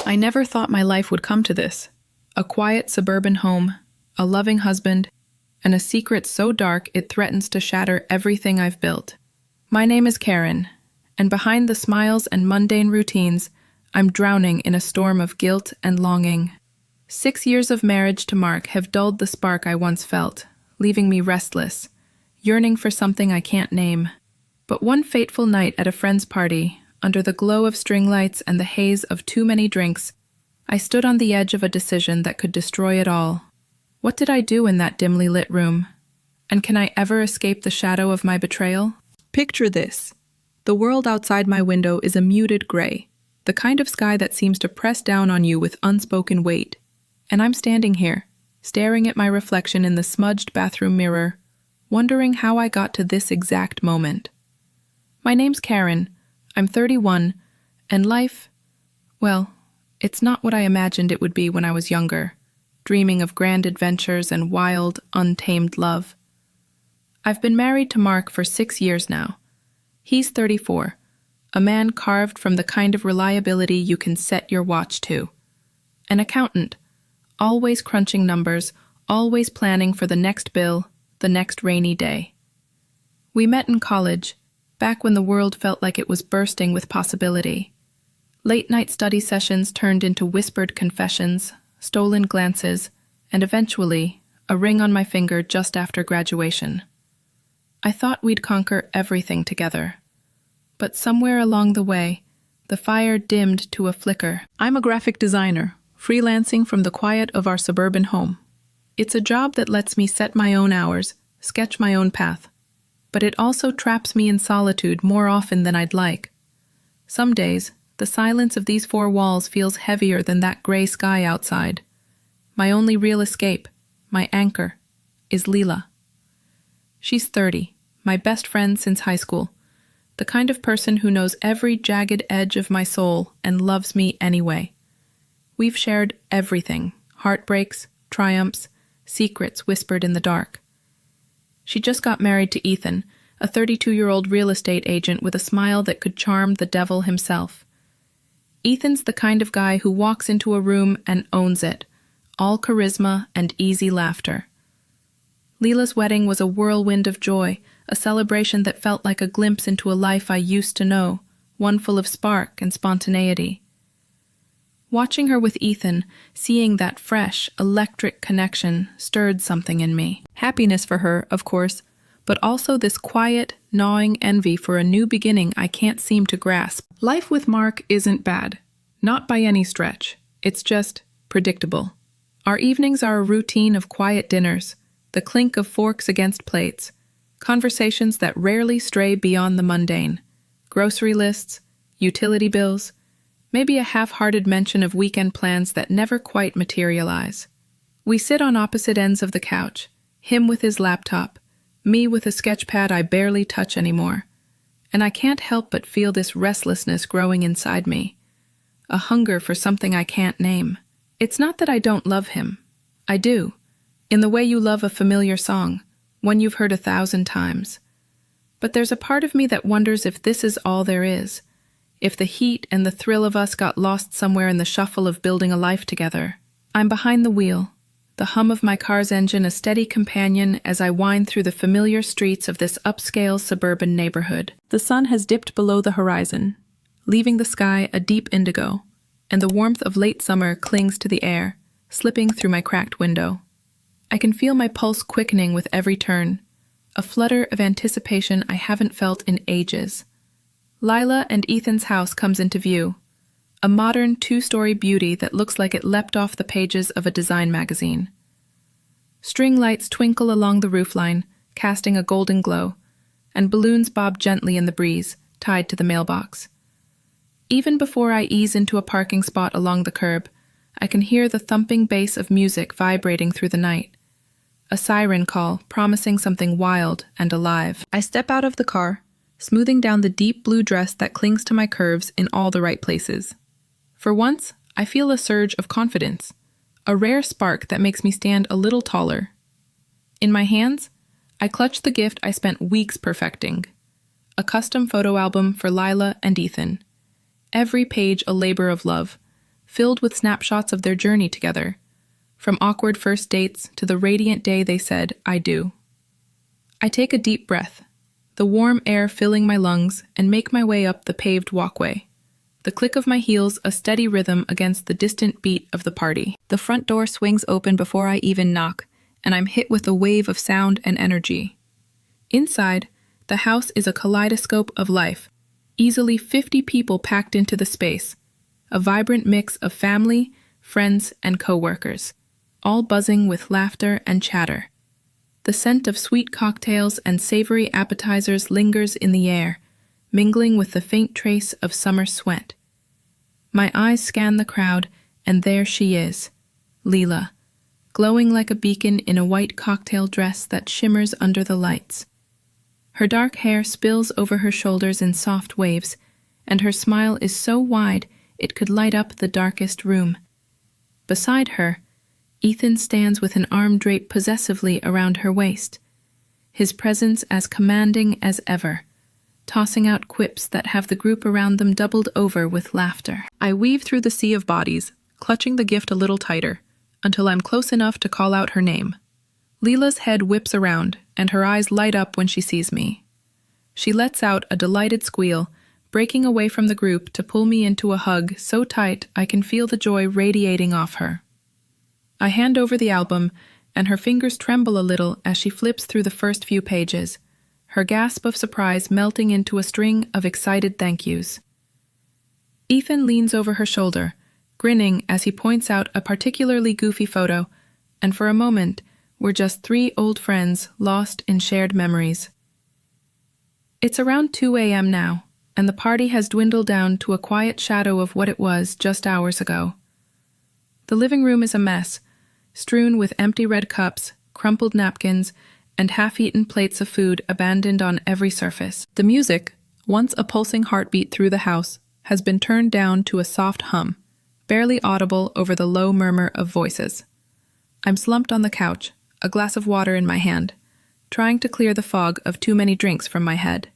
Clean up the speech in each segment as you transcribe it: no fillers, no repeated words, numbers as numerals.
I never thought my life would come to this. A quiet suburban home, a loving husband, and a secret so dark it threatens to shatter everything I've built. My name is Karen, and behind the smiles and mundane routines, I'm drowning in a storm of guilt and longing. 6 years of marriage to Mark have dulled the spark I once felt, leaving me restless, yearning for something I can't name. But one fateful night at a friend's party, under the glow of string lights and the haze of too many drinks, I stood on the edge of a decision that could destroy it all. What did I do in that dimly lit room? And can I ever escape the shadow of my betrayal? Picture this. The world outside my window is a muted gray, the kind of sky that seems to press down on you with unspoken weight. And I'm standing here, staring at my reflection in the smudged bathroom mirror, wondering how I got to this exact moment. My name's Karen. I'm 31, and life, well, it's not what I imagined it would be when I was younger, dreaming of grand adventures and wild, untamed love. I've been married to Mark for 6 years now. He's 34, a man carved from the kind of reliability you can set your watch to. An accountant, always crunching numbers, always planning for the next bill, the next rainy day. We met in college, back when the world felt like it was bursting with possibility. Late-night study sessions turned into whispered confessions, stolen glances, and eventually, a ring on my finger just after graduation. I thought we'd conquer everything together. But somewhere along the way, the fire dimmed to a flicker. I'm a graphic designer, freelancing from the quiet of our suburban home. It's a job that lets me set my own hours, sketch my own path. But it also traps me in solitude more often than I'd like. Some days, the silence of these 4 walls feels heavier than that gray sky outside. My only real escape, my anchor, is Leela. She's 30, my best friend since high school, the kind of person who knows every jagged edge of my soul and loves me anyway. We've shared everything, heartbreaks, triumphs, secrets whispered in the dark. She just got married to Ethan, a 32-year-old real estate agent with a smile that could charm the devil himself. Ethan's the kind of guy who walks into a room and owns it, all charisma and easy laughter. Leela's wedding was a whirlwind of joy, a celebration that felt like a glimpse into a life I used to know, one full of spark and spontaneity. Watching her with Ethan, seeing that fresh, electric connection stirred something in me. Happiness for her, of course, but also this quiet, gnawing envy for a new beginning I can't seem to grasp. Life with Mark isn't bad. Not by any stretch. It's just predictable. Our evenings are a routine of quiet dinners, the clink of forks against plates, conversations that rarely stray beyond the mundane, grocery lists, utility bills, maybe a half-hearted mention of weekend plans that never quite materialize. We sit on opposite ends of the couch, him with his laptop, me with a sketchpad I barely touch anymore, and I can't help but feel this restlessness growing inside me, a hunger for something I can't name. It's not that I don't love him. I do, in the way you love a familiar song, one you've heard 1,000 times. But there's a part of me that wonders if this is all there is, if the heat and the thrill of us got lost somewhere in the shuffle of building a life together. I'm behind the wheel, the hum of my car's engine a steady companion as I wind through the familiar streets of this upscale suburban neighborhood. The sun has dipped below the horizon, leaving the sky a deep indigo, and the warmth of late summer clings to the air, slipping through my cracked window. I can feel my pulse quickening with every turn, a flutter of anticipation I haven't felt in ages. Lila and Ethan's house comes into view, a modern 2-story beauty that looks like it leapt off the pages of a design magazine. String lights twinkle along the roofline, casting a golden glow, and balloons bob gently in the breeze, tied to the mailbox. Even before I ease into a parking spot along the curb, I can hear the thumping bass of music vibrating through the night, a siren call promising something wild and alive. I step out of the car, smoothing down the deep blue dress that clings to my curves in all the right places. For once, I feel a surge of confidence, a rare spark that makes me stand a little taller. In my hands, I clutch the gift I spent weeks perfecting, a custom photo album for Lila and Ethan. Every page a labor of love, filled with snapshots of their journey together, from awkward first dates to the radiant day they said, "I do." I take a deep breath, the warm air filling my lungs, and make my way up the paved walkway. The click of my heels a steady rhythm against the distant beat of the party. The front door swings open before I even knock, and I'm hit with a wave of sound and energy. Inside, the house is a kaleidoscope of life, easily 50 people packed into the space, a vibrant mix of family, friends, and co-workers, all buzzing with laughter and chatter. The scent of sweet cocktails and savory appetizers lingers in the air, mingling with the faint trace of summer sweat. My eyes scan the crowd, and there she is, Leela, glowing like a beacon in a white cocktail dress that shimmers under the lights. Her dark hair spills over her shoulders in soft waves, and her smile is so wide it could light up the darkest room. Beside her, Ethan stands with an arm draped possessively around her waist, his presence as commanding as ever, tossing out quips that have the group around them doubled over with laughter. I weave through the sea of bodies, clutching the gift a little tighter, until I'm close enough to call out her name. Leela's head whips around, and her eyes light up when she sees me. She lets out a delighted squeal, breaking away from the group to pull me into a hug so tight I can feel the joy radiating off her. I hand over the album, and her fingers tremble a little as she flips through the first few pages, her gasp of surprise melting into a string of excited thank yous. Ethan leans over her shoulder, grinning as he points out a particularly goofy photo, and for a moment, we're just three old friends lost in shared memories. It's around 2 a.m. now, and the party has dwindled down to a quiet shadow of what it was just hours ago. The living room is a mess, strewn with empty red cups, crumpled napkins, and half-eaten plates of food abandoned on every surface. The music, once a pulsing heartbeat through the house, has been turned down to a soft hum, barely audible over the low murmur of voices. I'm slumped on the couch, a glass of water in my hand, trying to clear the fog of too many drinks from my head.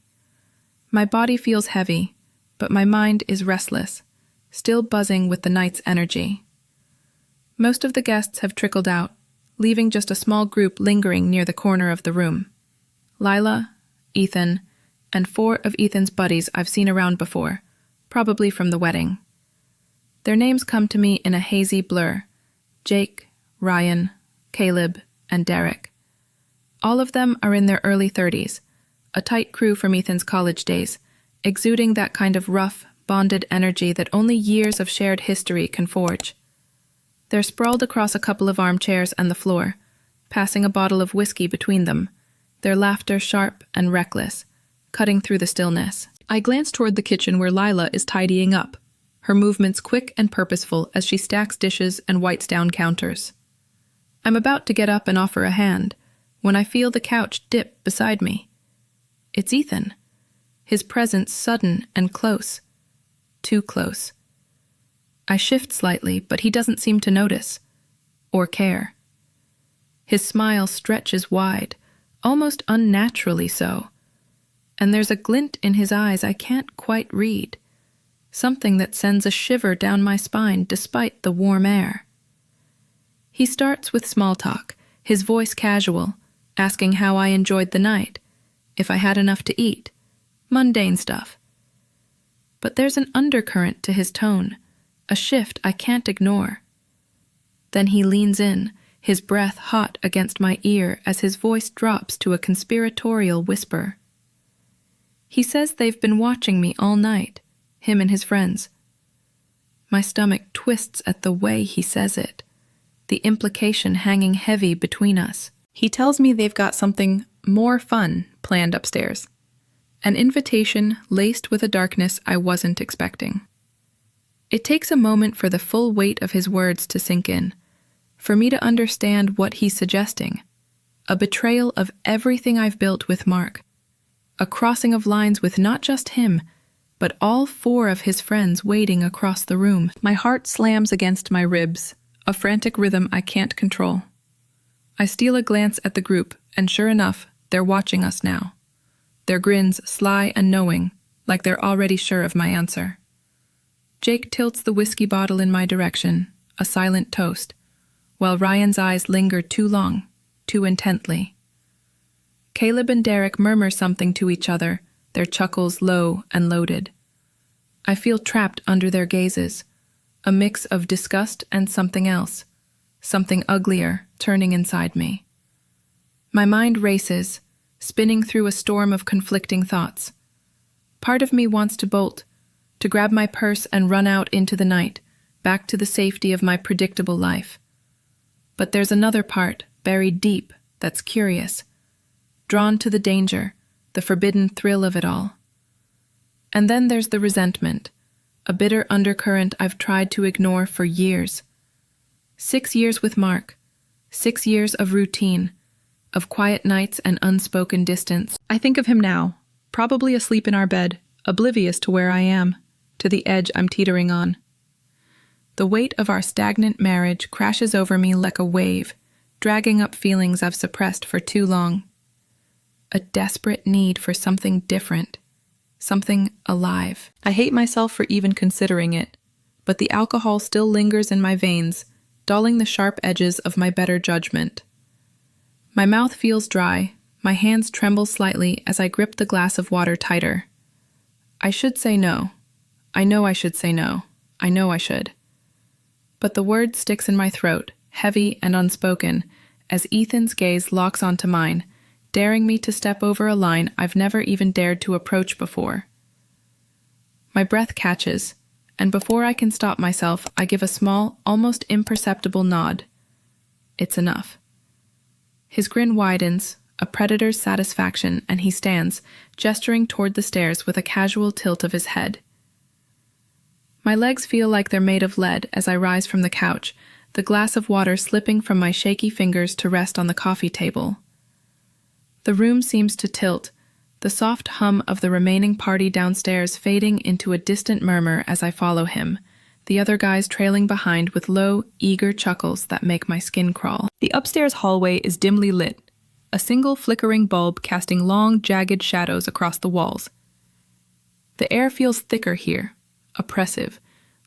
My body feels heavy, but my mind is restless, still buzzing with the night's energy. Most of the guests have trickled out, leaving just a small group lingering near the corner of the room. Lila, Ethan, and 4 of Ethan's buddies I've seen around before, probably from the wedding. Their names come to me in a hazy blur: Jake, Ryan, Caleb, and Derek. All of them are in their early 30s, a tight crew from Ethan's college days, exuding that kind of rough, bonded energy that only years of shared history can forge. They're sprawled across a couple of armchairs and the floor, passing a bottle of whiskey between them, their laughter sharp and reckless, cutting through the stillness. I glance toward the kitchen where Lila is tidying up, her movements quick and purposeful as she stacks dishes and wipes down counters. I'm about to get up and offer a hand, when I feel the couch dip beside me. It's Ethan, his presence sudden and close, too close. I shift slightly, but he doesn't seem to notice, or care. His smile stretches wide, almost unnaturally so, and there's a glint in his eyes I can't quite read, something that sends a shiver down my spine despite the warm air. He starts with small talk, his voice casual, asking how I enjoyed the night, if I had enough to eat, mundane stuff. But there's an undercurrent to his tone, a shift I can't ignore. Then he leans in, his breath hot against my ear as his voice drops to a conspiratorial whisper. He says they've been watching me all night, him and his friends. My stomach twists at the way he says it, the implication hanging heavy between us. He tells me they've got something more fun planned upstairs, an invitation laced with a darkness I wasn't expecting. It takes a moment for the full weight of his words to sink in, for me to understand what he's suggesting. A betrayal of everything I've built with Mark. A crossing of lines with not just him, but all 4 of his friends waiting across the room. My heart slams against my ribs, a frantic rhythm I can't control. I steal a glance at the group, and sure enough, they're watching us now. Their grins sly and knowing, like they're already sure of my answer. Jake tilts the whiskey bottle in my direction, a silent toast, while Ryan's eyes linger too long, too intently. Caleb and Derek murmur something to each other, their chuckles low and loaded. I feel trapped under their gazes, a mix of disgust and something else, something uglier turning inside me. My mind races, spinning through a storm of conflicting thoughts. Part of me wants to bolt, to grab my purse and run out into the night, back to the safety of my predictable life. But there's another part, buried deep, that's curious, drawn to the danger, the forbidden thrill of it all. And then there's the resentment, a bitter undercurrent I've tried to ignore for years. 6 years with Mark, 6 years of routine, of quiet nights and unspoken distance. I think of him now, probably asleep in our bed, oblivious to where I am, to the edge I'm teetering on. The weight of our stagnant marriage crashes over me like a wave, dragging up feelings I've suppressed for too long. A desperate need for something different, something alive. I hate myself for even considering it, but the alcohol still lingers in my veins, dulling the sharp edges of my better judgment. My mouth feels dry, my hands tremble slightly as I grip the glass of water tighter. I should say no. I know I should say no. I know I should. But the word sticks in my throat, heavy and unspoken, as Ethan's gaze locks onto mine, daring me to step over a line I've never even dared to approach before. My breath catches, and before I can stop myself, I give a small, almost imperceptible nod. It's enough. His grin widens, a predator's satisfaction, and he stands, gesturing toward the stairs with a casual tilt of his head. My legs feel like they're made of lead as I rise from the couch, the glass of water slipping from my shaky fingers to rest on the coffee table. The room seems to tilt, the soft hum of the remaining party downstairs fading into a distant murmur as I follow him, the other guys trailing behind with low, eager chuckles that make my skin crawl. The upstairs hallway is dimly lit, a single flickering bulb casting long, jagged shadows across the walls. The air feels thicker here, oppressive,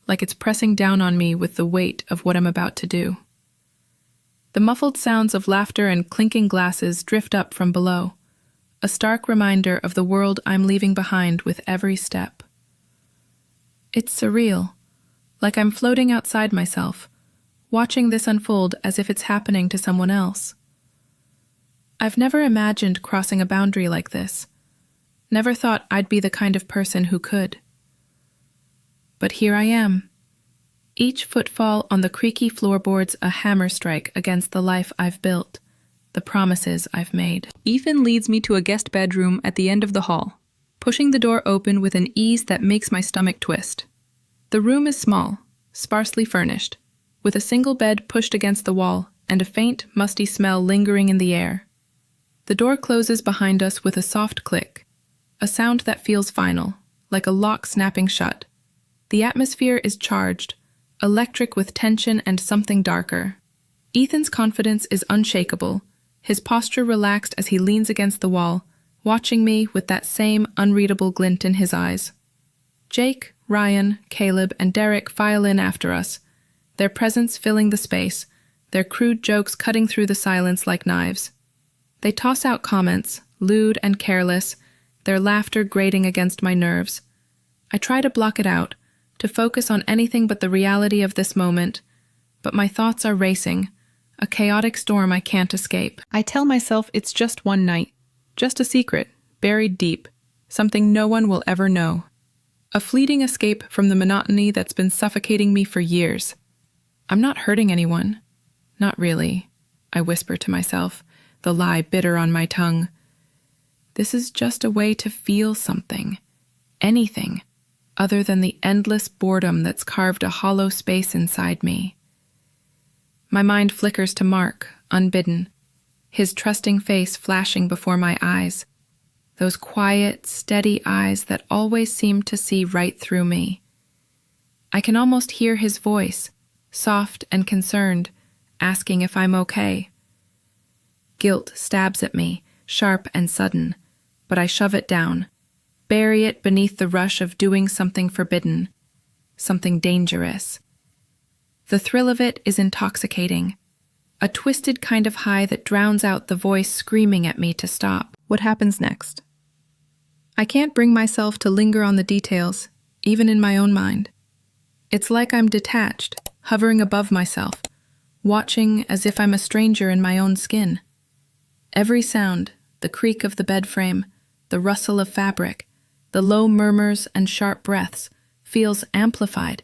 like it's pressing down on me with the weight of what I'm about to do. The muffled sounds of laughter and clinking glasses drift up from below, a stark reminder of the world I'm leaving behind with every step. It's surreal, like I'm floating outside myself, watching this unfold as if it's happening to someone else. I've never imagined crossing a boundary like this, never thought I'd be the kind of person who could. But here I am. Each footfall on the creaky floorboards a hammer strike against the life I've built, the promises I've made. Ethan leads me to a guest bedroom at the end of the hall, pushing the door open with an ease that makes my stomach twist. The room is small, sparsely furnished, with a single bed pushed against the wall and a faint, musty smell lingering in the air. The door closes behind us with a soft click, a sound that feels final, like a lock snapping shut. The atmosphere is charged, electric with tension and something darker. Ethan's confidence is unshakable, his posture relaxed as he leans against the wall, watching me with that same unreadable glint in his eyes. Jake, Ryan, Caleb, and Derek file in after us, their presence filling the space, their crude jokes cutting through the silence like knives. They toss out comments, lewd and careless, their laughter grating against my nerves. I try to block it out, to focus on anything but the reality of this moment, but my thoughts are racing, a chaotic storm I can't escape. I tell myself it's just one night, just a secret, buried deep, something no one will ever know. A fleeting escape from the monotony that's been suffocating me for years. I'm not hurting anyone. Not really, I whisper to myself, the lie bitter on my tongue. This is just a way to feel something, anything, other than the endless boredom that's carved a hollow space inside me. My mind flickers to Mark, unbidden, his trusting face flashing before my eyes, those quiet, steady eyes that always seem to see right through me. I can almost hear his voice, soft and concerned, asking if I'm okay. Guilt stabs at me, sharp and sudden, but I shove it down, bury it beneath the rush of doing something forbidden. something dangerous. The thrill of it is intoxicating, a twisted kind of high that drowns out the voice screaming at me to stop. What happens next? I can't bring myself to linger on the details, even in my own mind. It's like I'm detached, hovering above myself, watching as if I'm a stranger in my own skin. Every sound, the creak of the bed frame, the rustle of fabric, the low murmurs and sharp breaths, feels amplified,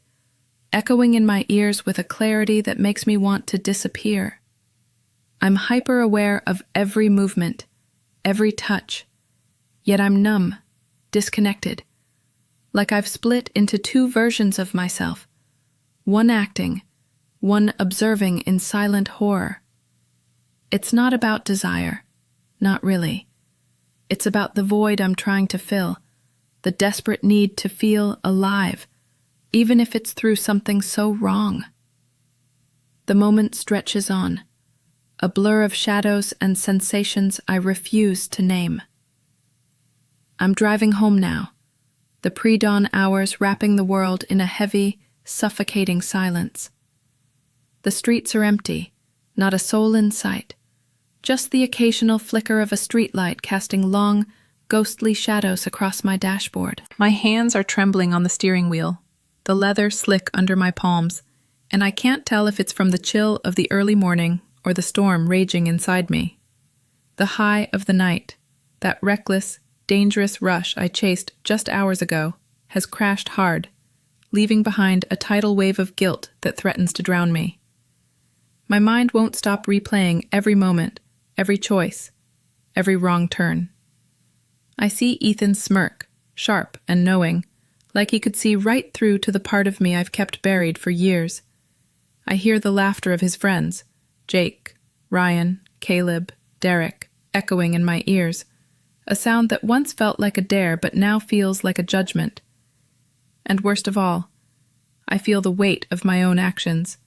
echoing in my ears with a clarity that makes me want to disappear. I'm hyper-aware of every movement, every touch, yet I'm numb, disconnected, like I've split into two versions of myself, one acting, one observing in silent horror. It's not about desire, not really. It's about the void I'm trying to fill, the desperate need to feel alive, even if it's through something so wrong. The moment stretches on, a blur of shadows and sensations I refuse to name. I'm driving home now, the pre-dawn hours wrapping the world in a heavy, suffocating silence. The streets are empty, not a soul in sight, just the occasional flicker of a streetlight casting long, ghostly shadows across my dashboard. My hands are trembling on the steering wheel, the leather slick under my palms, and I can't tell if it's from the chill of the early morning or the storm raging inside me. The high of the night, that reckless, dangerous rush I chased just hours ago, has crashed hard, leaving behind a tidal wave of guilt that threatens to drown me. My mind won't stop replaying every moment, every choice, every wrong turn. I see Ethan smirk, sharp and knowing, like he could see right through to the part of me I've kept buried for years. I hear the laughter of his friends, Jake, Ryan, Caleb, Derek, echoing in my ears, a sound that once felt like a dare but now feels like a judgment. And worst of all, I feel the weight of my own actions,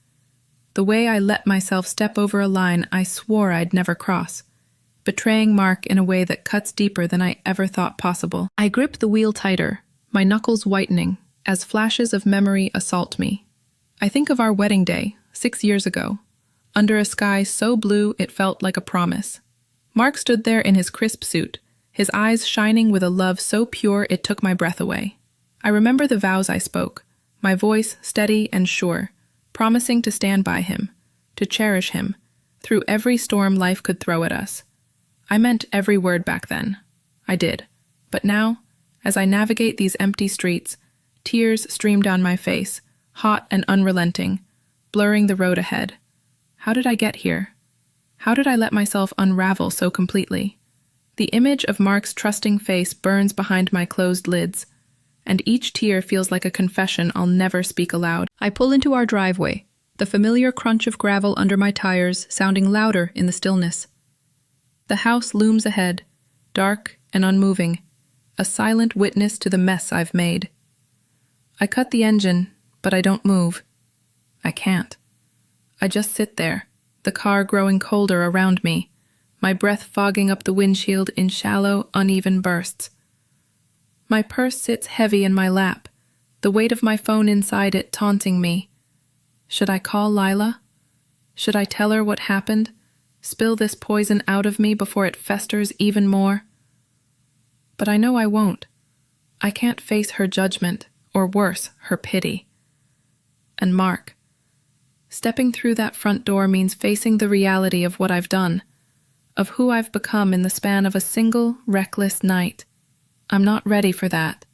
the way I let myself step over a line I swore I'd never cross, betraying Mark in a way that cuts deeper than I ever thought possible. I grip the wheel tighter, my knuckles whitening, as flashes of memory assault me. I think of our wedding day, 6 years ago, under a sky so blue it felt like a promise. Mark stood there in his crisp suit, his eyes shining with a love so pure it took my breath away. I remember the vows I spoke, my voice steady and sure, promising to stand by him, to cherish him, through every storm life could throw at us. I meant every word back then. I did. But now, as I navigate these empty streets, tears stream down my face, hot and unrelenting, blurring the road ahead. How did I get here? How did I let myself unravel so completely? The image of Mark's trusting face burns behind my closed lids, and each tear feels like a confession I'll never speak aloud. I pull into our driveway, the familiar crunch of gravel under my tires sounding louder in the stillness. The house looms ahead, dark and unmoving, a silent witness to the mess I've made. I cut the engine, but I don't move. I can't. I just sit there, the car growing colder around me, my breath fogging up the windshield in shallow, uneven bursts. My purse sits heavy in my lap, the weight of my phone inside it taunting me. Should I call Lila? Should I tell her what happened? Spill this poison out of me before it festers even more? But I know I won't. I can't face her judgment, or worse, her pity. And Mark. Stepping through that front door means facing the reality of what I've done, of who I've become in the span of a single, reckless night. I'm not ready for that.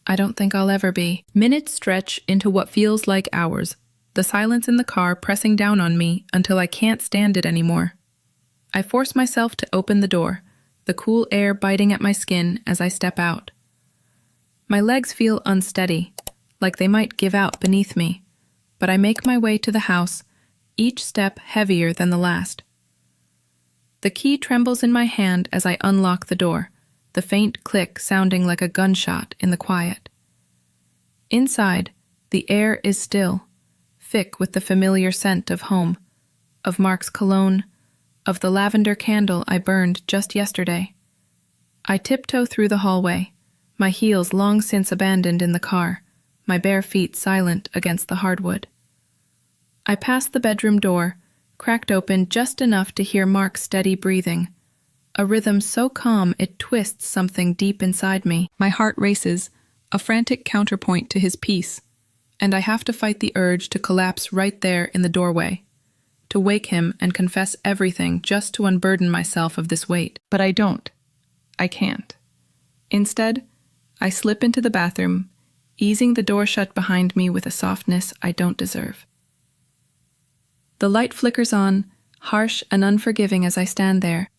I don't think I'll ever be. Minutes stretch into what feels like hours, the silence in the car pressing down on me until I can't stand it anymore. I force myself to open the door, the cool air biting at my skin as I step out. My legs feel unsteady, like they might give out beneath me, but I make my way to the house, each step heavier than the last. The key trembles in my hand as I unlock the door, the faint click sounding like a gunshot in the quiet. Inside, the air is still, thick with the familiar scent of home, of Mark's cologne, of the lavender candle I burned just yesterday. I tiptoe through the hallway, my heels long since abandoned in the car, my bare feet silent against the hardwood. I passed the bedroom door, cracked open just enough to hear Mark's steady breathing, a rhythm so calm it twists something deep inside me. My heart races, a frantic counterpoint to his peace, and I have to fight the urge to collapse right there in the doorway, to wake him and confess everything just to unburden myself of this weight. But I don't. I can't. Instead, I slip into the bathroom, easing the door shut behind me with a softness I don't deserve. The light flickers on, harsh and unforgiving as I stand there,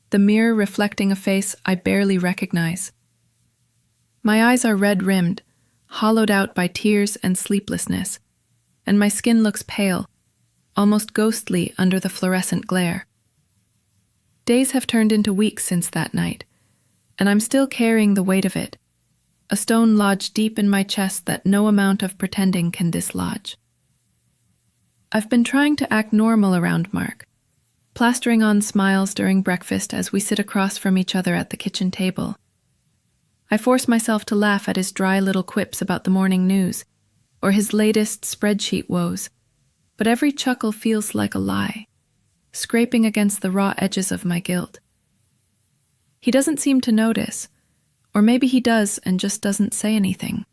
the mirror reflecting a face I barely recognize. My eyes are red-rimmed, hollowed out by tears and sleeplessness, and my skin looks pale, almost ghostly under the fluorescent glare. Days have turned into weeks since that night, and I'm still carrying the weight of it, a stone lodged deep in my chest that no amount of pretending can dislodge. I've been trying to act normal around Mark, plastering on smiles during breakfast as we sit across from each other at the kitchen table. I force myself to laugh at his dry little quips about the morning news, or his latest spreadsheet woes, but every chuckle feels like a lie, scraping against the raw edges of my guilt. He doesn't seem to notice, or maybe he does and just doesn't say anything,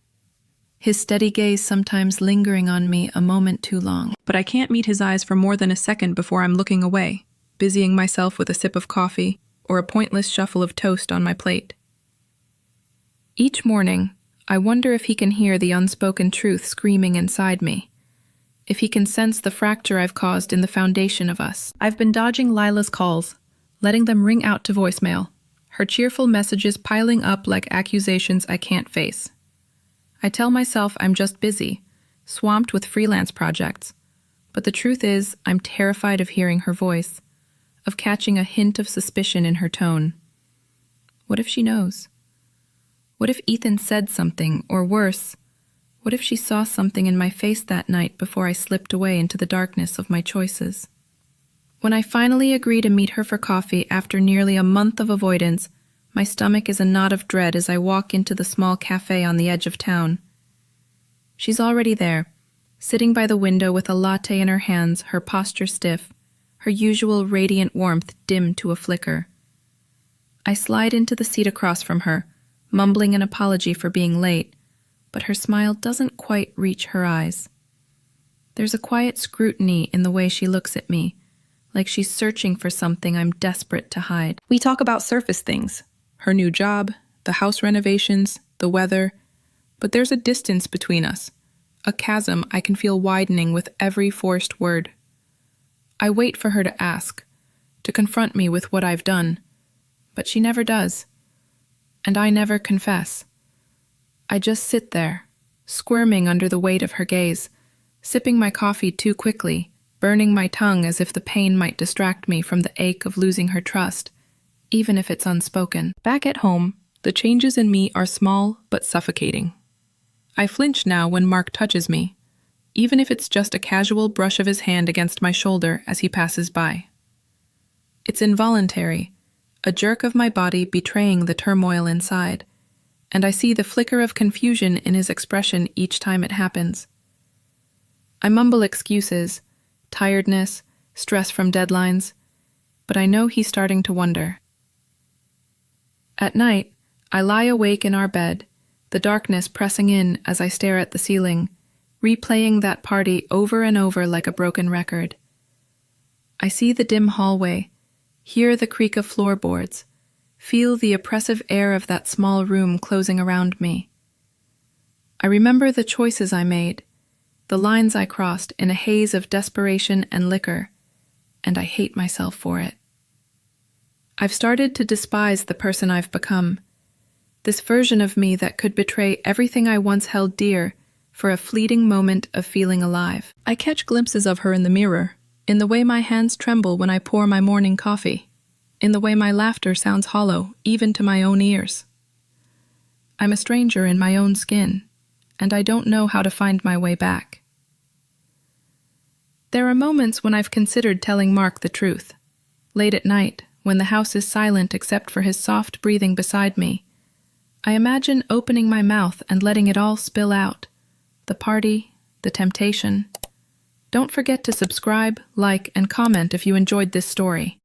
his steady gaze sometimes lingering on me a moment too long. But I can't meet his eyes for more than a second before I'm looking away, busying myself with a sip of coffee or a pointless shuffle of toast on my plate. Each morning, I wonder if he can hear the unspoken truth screaming inside me, if he can sense the fracture I've caused in the foundation of us. I've been dodging Lila's calls, letting them ring out to voicemail, her cheerful messages piling up like accusations I can't face. I tell myself I'm just busy, swamped with freelance projects, but the truth is I'm terrified of hearing her voice, of catching a hint of suspicion in her tone. What if she knows? What if Ethan said something, or worse, what if she saw something in my face that night before I slipped away into the darkness of my choices? When I finally agree to meet her for coffee after nearly a month of avoidance, my stomach is a knot of dread as I walk into the small cafe on the edge of town. She's already there, sitting by the window with a latte in her hands, her posture stiff, her usual radiant warmth dimmed to a flicker. I slide into the seat across from her, mumbling an apology for being late, but her smile doesn't quite reach her eyes. There's a quiet scrutiny in the way she looks at me, like she's searching for something I'm desperate to hide. We talk about surface things, her new job, the house renovations, the weather, but there's a distance between us, a chasm I can feel widening with every forced word. I wait for her to ask, to confront me with what I've done, but she never does, and I never confess. I just sit there, squirming under the weight of her gaze, sipping my coffee too quickly, burning my tongue as if the pain might distract me from the ache of losing her trust, even if it's unspoken. Back at home, the changes in me are small but suffocating. I flinch now when Mark touches me, even if it's just a casual brush of his hand against my shoulder as he passes by. It's involuntary, a jerk of my body betraying the turmoil inside, and I see the flicker of confusion in his expression each time it happens. I mumble excuses, tiredness, stress from deadlines, but I know he's starting to wonder. At night, I lie awake in our bed, the darkness pressing in as I stare at the ceiling, replaying that party over and over like a broken record. I see the dim hallway, hear the creak of floorboards, feel the oppressive air of that small room closing around me. I remember the choices I made, the lines I crossed in a haze of desperation and liquor, and I hate myself for it. I've started to despise the person I've become, this version of me that could betray everything I once held dear for a fleeting moment of feeling alive. I catch glimpses of her in the mirror, in the way my hands tremble when I pour my morning coffee, in the way my laughter sounds hollow, even to my own ears. I'm a stranger in my own skin, and I don't know how to find my way back. There are moments when I've considered telling Mark the truth. Late at night, when the house is silent except for his soft breathing beside me, I imagine opening my mouth and letting it all spill out, the party, the temptation. Don't forget to subscribe, like, and comment if you enjoyed this story.